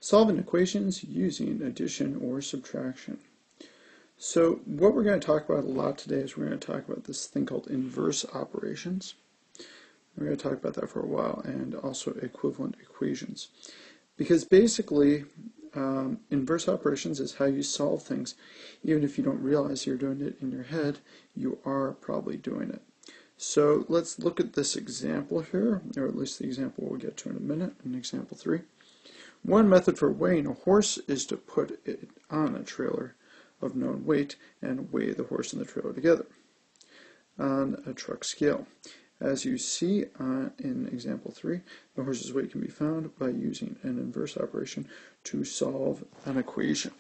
Solving equations using addition or subtraction. So what we're going to talk about a lot today is we're going to talk about this thing called inverse operations. We're going to talk about that for a while, and also equivalent equations. Because basically, inverse operations is how you solve things. Even if you don't realize you're doing it in your head, you are probably doing it. So let's look at this example here, or at least the example we'll get to in a minute, in example 3. One method for weighing a horse is to put it on a trailer of known weight and weigh the horse and the trailer together on a truck scale. As you see in example 3, the horse's weight can be found by using an inverse operation to solve an equation.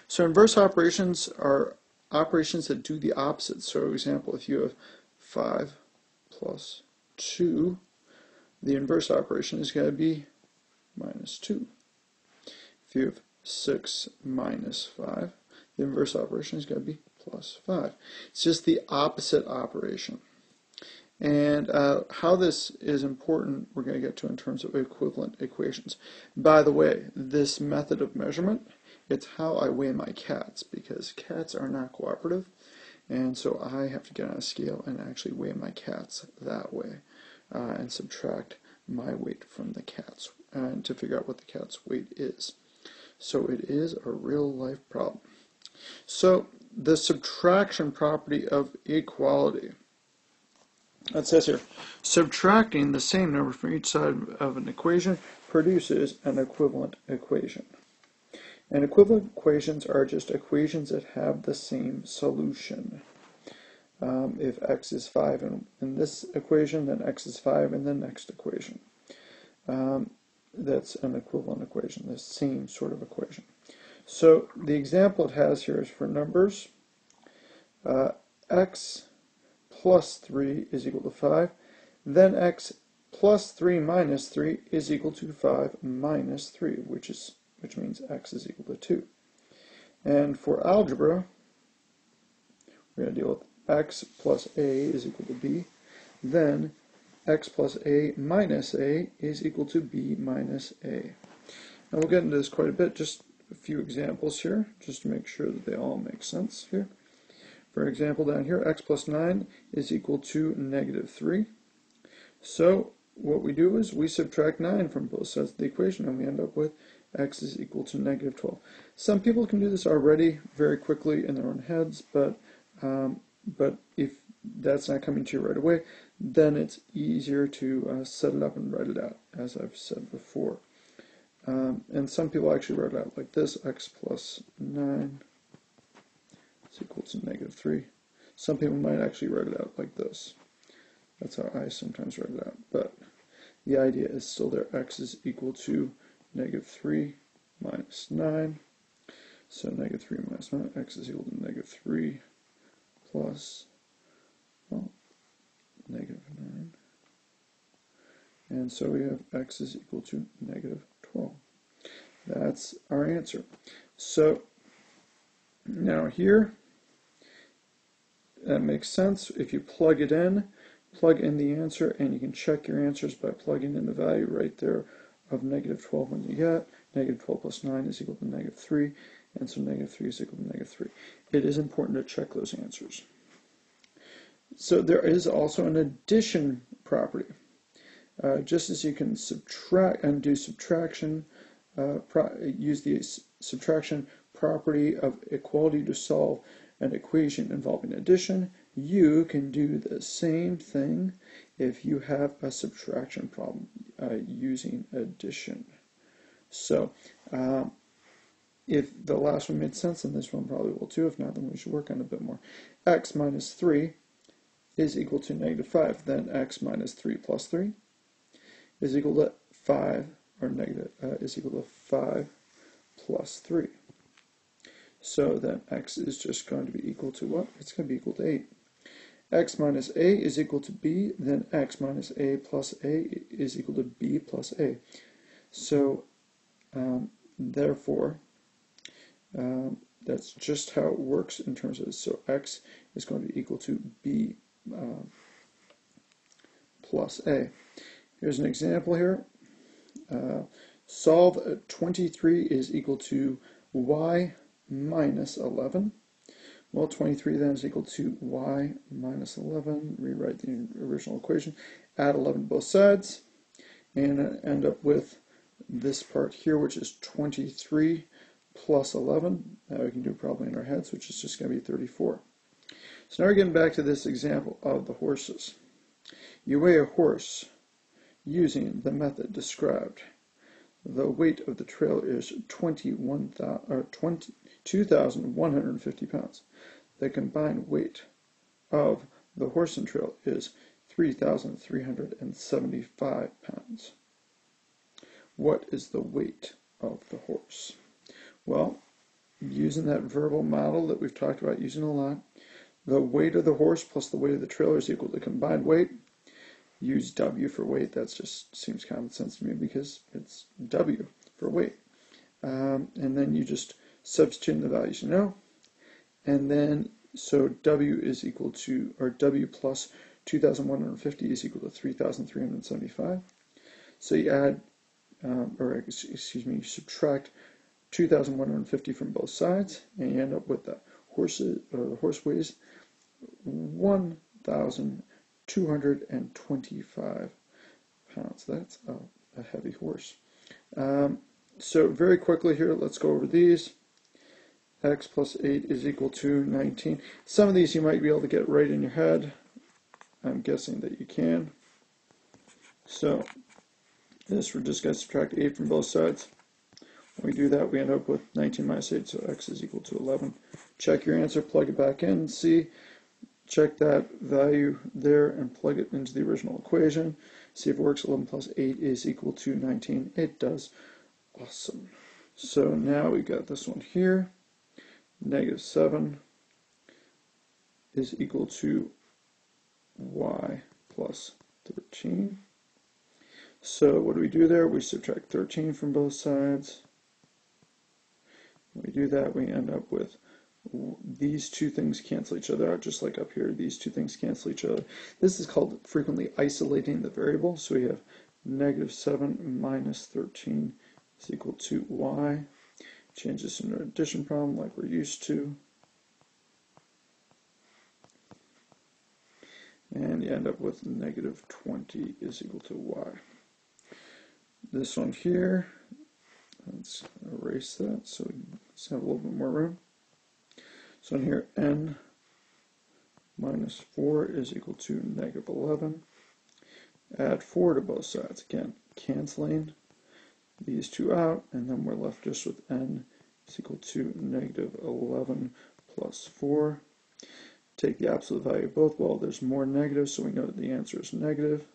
So inverse operations are operations that do the opposite. So for example, if you have 5 plus 2, the inverse operation is going to be minus 2. If you have 6 minus 5, the inverse operation is going to be plus 5. It's just the opposite operation. And how this is important, we're going to get to in terms of equivalent equations. By the way, this method of measurement, it's how I weigh my cats, because cats are not cooperative, and so I have to get on a scale and actually weigh my cats that way, and subtract my weight from the cat's, and to figure out what the cat's weight is. So it is a real life problem. So the subtraction property of equality. It says here, subtracting the same number from each side of an equation produces an equivalent equation. And equivalent equations are just equations that have the same solution. If x is 5 in this equation, then x is 5 in the next equation. That's an equivalent equation, the same sort of equation. So the example it has here is for numbers. X plus 3 is equal to 5. Then x plus 3 minus 3 is equal to 5 minus 3, which means x is equal to 2. And for algebra, we're going to deal with x plus a is equal to b. Then x plus a minus a is equal to b minus a. And we'll get into this quite a bit, just a few examples here, just to make sure that they all make sense here. For example, down here, x plus 9 is equal to negative 3. So what we do is we subtract 9 from both sides of the equation, and we end up with x is equal to negative 12. Some people can do this already very quickly in their own heads, but if that's not coming to you right away, then it's easier to set it up and write it out, as I've said before. And some people actually write it out like this: x plus 9 is equal to negative 3. Some people might actually write it out like this. That's how I sometimes write it out. But the idea is still there. X is equal to negative 3 minus 9. So negative 3 minus 9, x is equal to negative 3 plus, well, negative 9. And so we have x is equal to negative 12. That's our answer. So now here, that makes sense. If you plug in the answer, and you can check your answers by plugging in the value right there of negative 12 when you get. Negative 12 plus 9 is equal to negative 3, and so negative 3 is equal to negative 3. It is important to check those answers. So there is also an addition property. Just as you can subtract and do subtraction, use the subtraction property of equality to solve an equation involving addition, you can do the same thing if you have a subtraction problem using addition. So if the last one made sense, then this one probably will too. If not, then we should work on it a bit more. X minus 3 is equal to negative 5. Then x minus 3 plus 3 is equal to 5, or negative, is equal to 5 plus 3. So then x is just going to be equal to what? It's going to be equal to 8. X minus a is equal to b, then x minus a plus a is equal to b plus a. So therefore, that's just how it works in terms of this. So x is going to be equal to b plus a. Here's an example here. Solve 23 is equal to y minus 11. Well, 23 then is equal to y minus 11. Rewrite the original equation. Add 11 to both sides. And end up with this part here, which is 23 plus 11. That we can do probably in our heads, which is just going to be 34. So now we're getting back to this example of the horses. You weigh a horse using the method described. The weight of the trailer is 2,150 pounds. The combined weight of the horse and trailer is 3,375 pounds. What is the weight of the horse? Well, using that verbal model that we've talked about using a lot, the weight of the horse plus the weight of the trailer is equal to combined weight. Use W for weight. That just seems common sense to me because it's W for weight. And then you just substitute in the values you know. And then, so W is equal to, or W plus 2,150 is equal to 3,375. So you add, you subtract 2,150 from both sides, and you end up with the horse weighs 1,225 pounds. That's a heavy horse. So very quickly here, let's go over these. X plus 8 is equal to 19. Some of these you might be able to get right in your head. I'm guessing that you can. So this, we're just going to subtract 8 from both sides. When we do that, we end up with 19 minus 8, so x is equal to 11. Check your answer, plug it back in, see, check that value there and plug it into the original equation. See if it works. 11 plus 8 is equal to 19. It does. Awesome. So now we got this one here. Negative 7 is equal to y plus 13. So what do we do there? We subtract 13 from both sides. When we do that, we end up with these two things cancel each other out, just like up here. These two things cancel each other. This is called frequently isolating the variable. So we have negative 7 minus 13 is equal to y. Change this into an addition problem like we're used to. And you end up with negative 20 is equal to y. This one here, let's erase that so we just have a little bit more room. So in here, n minus 4 is equal to negative 11. Add 4 to both sides. Again, canceling these two out, and then we're left just with n is equal to negative 11 plus 4. Take the absolute value of both. Well, there's more negatives, so we know that the answer is negative.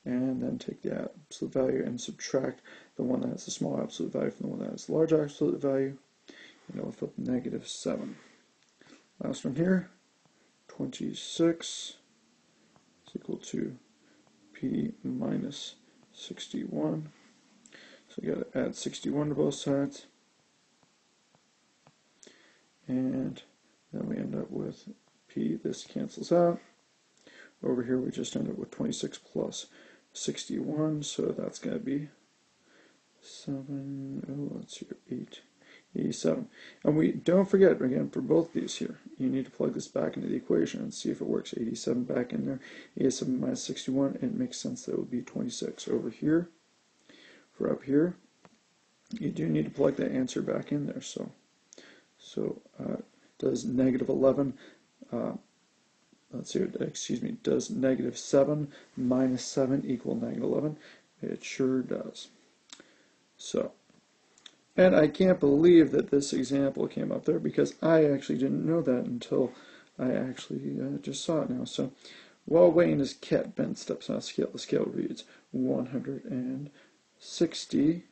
And then take the absolute value and subtract the one that has the small absolute value from the one that has the large absolute value. And I'll flip negative 7. Last one here, 26 is equal to p minus 61. So we got to add 61 to both sides. And then we end up with p, this cancels out. Over here we just end up with 26 plus 61, so that's going to be 87. And we don't forget, again, for both these here, you need to plug this back into the equation and see if it works. 87 back in there, 87 minus 61, it makes sense that it would be 26. Over here, for up here, you do need to plug that answer back in there. So does negative 11, does negative 7 minus 7 equal negative 11? It sure does. So, and I can't believe that this example came up there because I actually didn't know that until I actually just saw it now. So, while weighing his cat, Ben steps on a scale. The scale reads 160